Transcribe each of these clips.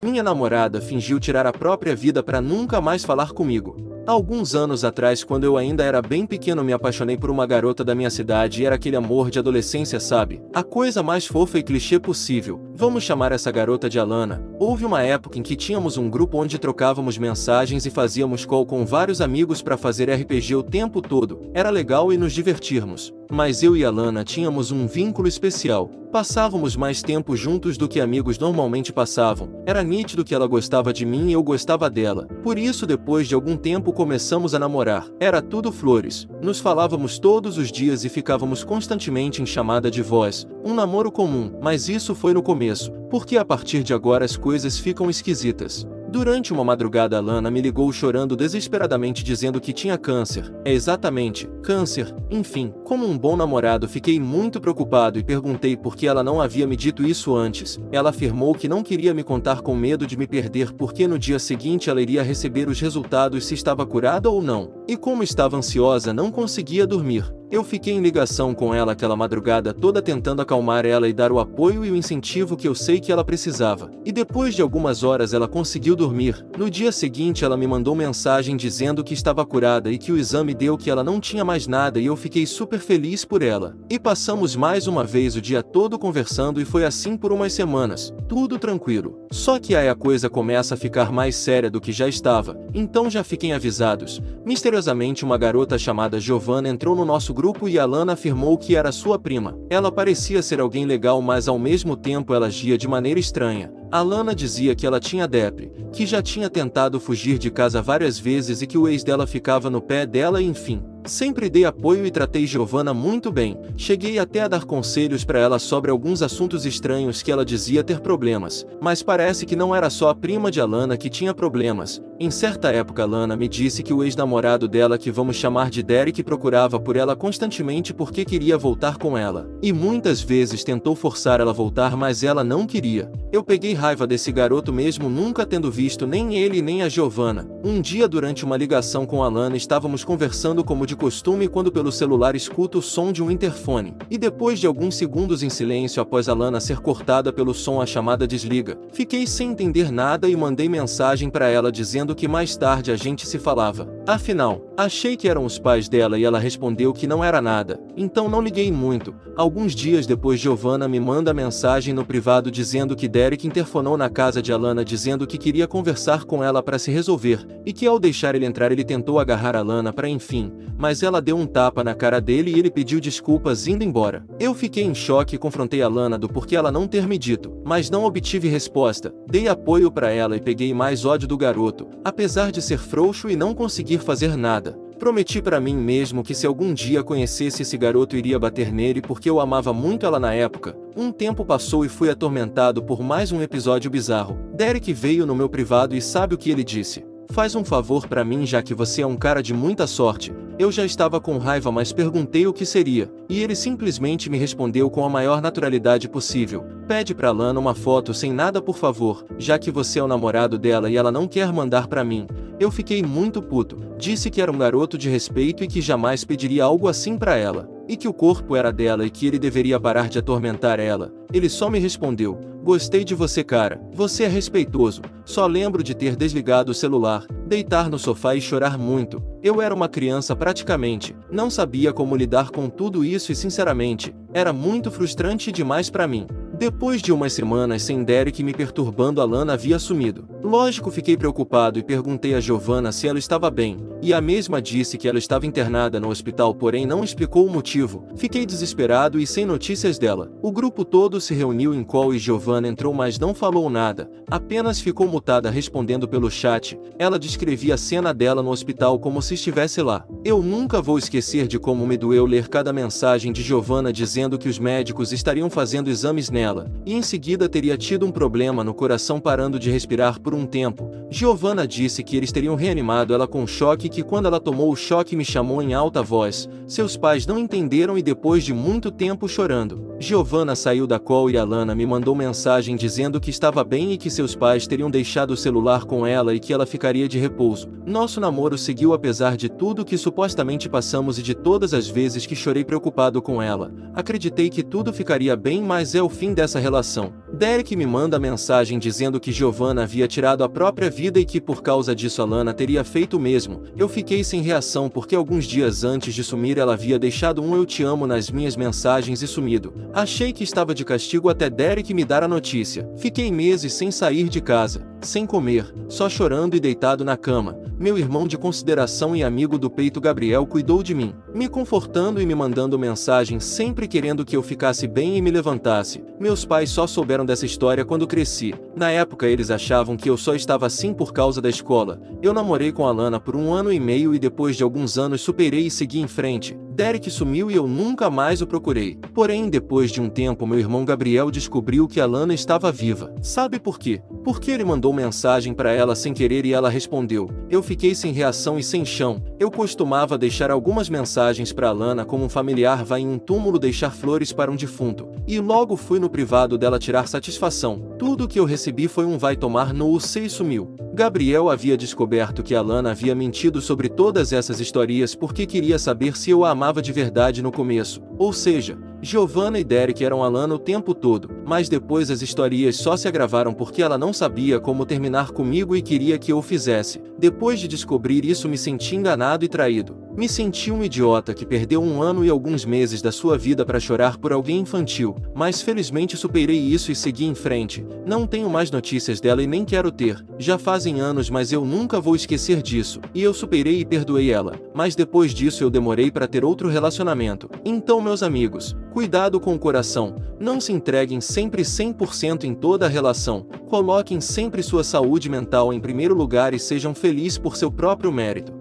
Minha namorada fingiu tirar a própria vida para nunca mais falar comigo. Há alguns anos atrás, quando eu ainda era bem pequeno, me apaixonei por uma garota da minha cidade e era aquele amor de adolescência, sabe? A coisa mais fofa e clichê possível. Vamos chamar essa garota de Alana. Houve uma época em que tínhamos um grupo onde trocávamos mensagens e fazíamos call com vários amigos para fazer RPG o tempo todo. Era legal e nos divertirmos. Mas eu e Alana tínhamos um vínculo especial. Passávamos mais tempo juntos do que amigos normalmente passavam. Era nítido que ela gostava de mim e eu gostava dela. Por isso, depois de algum tempo, começamos a namorar. Era tudo flores. Nos falávamos todos os dias e ficávamos constantemente em chamada de voz. Um namoro comum, mas isso foi no começo, porque a partir de agora as coisas ficam esquisitas. Durante uma madrugada, Alana me ligou chorando desesperadamente dizendo que tinha câncer. É exatamente, câncer. Enfim, como um bom namorado, fiquei muito preocupado e perguntei por que ela não havia me dito isso antes. Ela afirmou que não queria me contar com medo de me perder porque no dia seguinte ela iria receber os resultados se estava curada ou não. E como estava ansiosa, não conseguia dormir. Eu fiquei em ligação com ela aquela madrugada toda tentando acalmar ela e dar o apoio e o incentivo que eu sei que ela precisava. E depois de algumas horas ela conseguiu dormir. No dia seguinte ela me mandou mensagem dizendo que estava curada e que o exame deu que ela não tinha mais nada e eu fiquei super feliz por ela. E passamos mais uma vez o dia todo conversando e foi assim por umas semanas. Tudo tranquilo. Só que aí a coisa começa a ficar mais séria do que já estava. Então já fiquem avisados. Misteriosamente uma garota chamada Giovanna entrou no nosso grupo e Alana afirmou que era sua prima. Ela parecia ser alguém legal, mas ao mesmo tempo ela agia de maneira estranha. Alana dizia que ela tinha depre, que já tinha tentado fugir de casa várias vezes e que o ex dela ficava no pé dela e enfim. Sempre dei apoio e tratei Giovanna muito bem. Cheguei até a dar conselhos para ela sobre alguns assuntos estranhos que ela dizia ter problemas. Mas parece que não era só a prima de Alana que tinha problemas. Em certa época Alana me disse que o ex-namorado dela, que vamos chamar de Derek, procurava por ela constantemente porque queria voltar com ela. E muitas vezes tentou forçar ela a voltar, mas ela não queria. Eu peguei raiva desse garoto mesmo nunca tendo visto nem ele nem a Giovanna. Um dia durante uma ligação com Alana estávamos conversando como de costume quando pelo celular escuto o som de um interfone. E depois de alguns segundos em silêncio após Alana ser cortada pelo som, a chamada desliga. Fiquei sem entender nada e mandei mensagem para ela dizendo que mais tarde a gente se falava. Afinal, achei que eram os pais dela e ela respondeu que não era nada. Então não liguei muito. Alguns dias depois Giovanna me manda mensagem no privado dizendo que Derek interfonou na casa de Alana dizendo que queria conversar com ela para se resolver, e que ao deixar ele entrar ele tentou agarrar Alana para enfim, mas ela deu um tapa na cara dele e ele pediu desculpas indo embora. Eu fiquei em choque e confrontei Alana do porquê ela não ter me dito, mas não obtive resposta. Dei apoio para ela e peguei mais ódio do garoto, apesar de ser frouxo e não conseguir fazer nada. Prometi para mim mesmo que se algum dia conhecesse esse garoto iria bater nele porque eu amava muito ela na época. Um tempo passou e fui atormentado por mais um episódio bizarro. Derek veio no meu privado e sabe o que ele disse? Faz um favor pra mim, já que você é um cara de muita sorte. Eu já estava com raiva, mas perguntei o que seria, e ele simplesmente me respondeu com a maior naturalidade possível. Pede pra Lana uma foto sem nada, por favor, já que você é o namorado dela e ela não quer mandar pra mim. Eu fiquei muito puto. Disse que era um garoto de respeito e que jamais pediria algo assim pra ela, e que o corpo era dela e que ele deveria parar de atormentar ela. Ele só me respondeu: gostei de você, cara. Você é respeitoso. Só lembro de ter desligado o celular, deitar no sofá e chorar muito. Eu era uma criança praticamente. Não sabia como lidar com tudo isso e sinceramente, era muito frustrante demais pra mim. Depois de umas semanas sem Derek me perturbando, Alana havia sumido. Lógico, fiquei preocupado e perguntei a Giovanna se ela estava bem, e a mesma disse que ela estava internada no hospital, porém não explicou o motivo. Fiquei desesperado e sem notícias dela. O grupo todo se reuniu em call e Giovanna entrou, mas não falou nada, apenas ficou mutada respondendo pelo chat. Ela descrevia a cena dela no hospital como se estivesse lá. Eu nunca vou esquecer de como me doeu ler cada mensagem de Giovanna dizendo que os médicos estariam fazendo exames nela, e em seguida teria tido um problema no coração, parando de respirar por um tempo. Giovanna disse que eles teriam reanimado ela com choque e que quando ela tomou o choque me chamou em alta voz. Seus pais não entenderam e depois de muito tempo chorando, Giovanna saiu da call e Alana me mandou mensagem dizendo que estava bem e que seus pais teriam deixado o celular com ela e que ela ficaria de repouso. Nosso namoro seguiu apesar de tudo que supostamente passamos e de todas as vezes que chorei preocupado com ela. Acreditei que tudo ficaria bem, mas é o fim dessa relação. Derek me manda mensagem dizendo que Giovanna havia tirado a própria vida e que por causa disso Alana teria feito o mesmo. Eu fiquei sem reação porque alguns dias antes de sumir ela havia deixado um "eu te amo" nas minhas mensagens e sumido. Achei que estava de castigo até Derek me dar a notícia. Fiquei meses sem sair de casa, sem comer, só chorando e deitado na cama. Meu irmão de consideração e amigo do peito Gabriel cuidou de mim, me confortando e me mandando mensagens sempre querendo que eu ficasse bem e me levantasse. Meus pais só souberam dessa história quando cresci. Na época eles achavam que eu só estava assim por causa da escola. Eu namorei com Alana por 1 ano e meio e depois de alguns anos superei e segui em frente. Derek sumiu e eu nunca mais o procurei. Porém, depois de um tempo meu irmão Gabriel descobriu que Alana estava viva. Sabe por quê? Porque ele mandou mensagem para ela sem querer e ela respondeu. Eu fiquei sem reação e sem chão. Eu costumava deixar algumas mensagens para Alana como um familiar vai em um túmulo deixar flores para um defunto. E logo fui no privado dela tirar satisfação. Tudo que eu recebi foi um vai tomar no c e sumiu. Gabriel havia descoberto que Alana havia mentido sobre todas essas histórias porque queria saber se eu a amava de verdade no começo. Ou seja, Giovanna e Derek eram Alana o tempo todo, mas depois as histórias só se agravaram porque ela não sabia como terminar comigo e queria que eu o fizesse. Depois de descobrir isso me senti enganado e traído. Me senti um idiota que perdeu 1 ano e alguns meses da sua vida para chorar por alguém infantil, mas felizmente superei isso e segui em frente. Não tenho mais notícias dela e nem quero ter. Já fazem anos, mas eu nunca vou esquecer disso. E eu superei e perdoei ela. Mas depois disso eu demorei para ter outro relacionamento. Então, meus amigos, cuidado com o coração. Não se entreguem sempre 100% em toda a relação. Coloquem sempre sua saúde mental em primeiro lugar e sejam felizes por seu próprio mérito.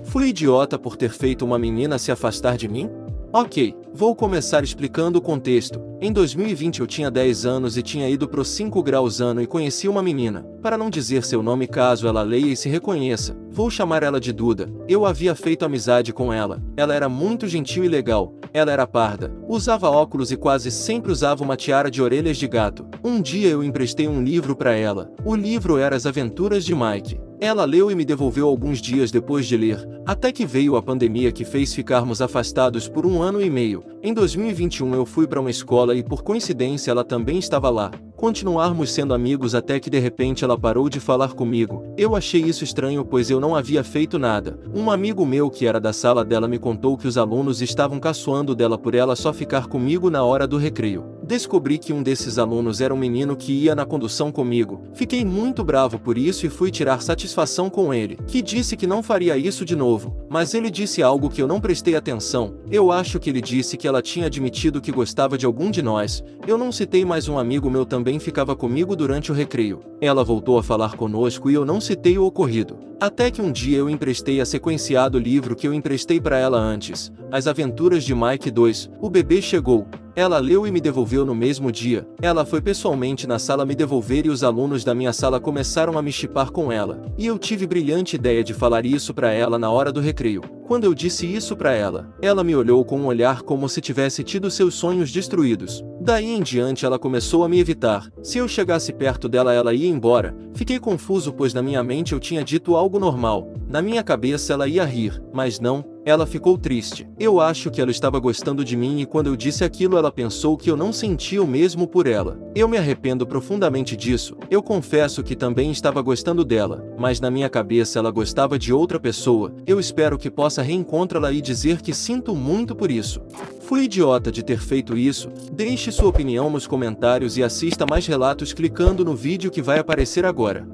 Fui idiota por ter feito uma menina se afastar de mim? Ok, vou começar explicando o contexto. Em 2020 eu tinha 10 anos e tinha ido pro 5 graus ano e conheci uma menina. Para não dizer seu nome caso ela leia e se reconheça, vou chamar ela de Duda. Eu havia feito amizade com ela. Ela era muito gentil e legal. Ela era parda, usava óculos e quase sempre usava uma tiara de orelhas de gato. Um dia eu emprestei um livro para ela. O livro era As Aventuras de Mike. Ela leu e me devolveu alguns dias depois de ler, até que veio a pandemia que fez ficarmos afastados por 1 ano e meio. Em 2021 eu fui para uma escola e por coincidência ela também estava lá. Continuarmos sendo amigos até que de repente ela parou de falar comigo. Eu achei isso estranho pois eu não havia feito nada. Um amigo meu que era da sala dela me contou que os alunos estavam caçoando dela por ela só ficar comigo na hora do recreio. Descobri que um desses alunos era um menino que ia na condução comigo. Fiquei muito bravo por isso e fui tirar satisfação com ele, que disse que não faria isso de novo. Mas ele disse algo que eu não prestei atenção. Eu acho que ele disse que ela tinha admitido que gostava de algum de nós. Eu não citei, mas um amigo meu também ficava comigo durante o recreio. Ela voltou a falar conosco e eu não citei o ocorrido. Até que um dia eu emprestei a sequenciado livro que eu emprestei para ela antes, As Aventuras de Mike 2, O Bebê Chegou. Ela leu e me devolveu no mesmo dia. Ela foi pessoalmente na sala me devolver e os alunos da minha sala começaram a me chipar com ela. E eu tive brilhante ideia de falar isso para ela na hora do recreio. Quando eu disse isso para ela me olhou com um olhar como se tivesse tido seus sonhos destruídos. Daí em diante ela começou a me evitar. Se eu chegasse perto dela ela ia embora. Fiquei confuso pois na minha mente eu tinha dito algo normal. Na minha cabeça ela ia rir, mas não. Ela ficou triste. Eu acho que ela estava gostando de mim e quando eu disse aquilo ela pensou que eu não sentia o mesmo por ela. Eu me arrependo profundamente disso. Eu confesso que também estava gostando dela, mas na minha cabeça ela gostava de outra pessoa. Eu espero que possa reencontrá-la e dizer que sinto muito por isso. Fui idiota de ter feito isso. Deixe sua opinião nos comentários e assista mais relatos clicando no vídeo que vai aparecer agora.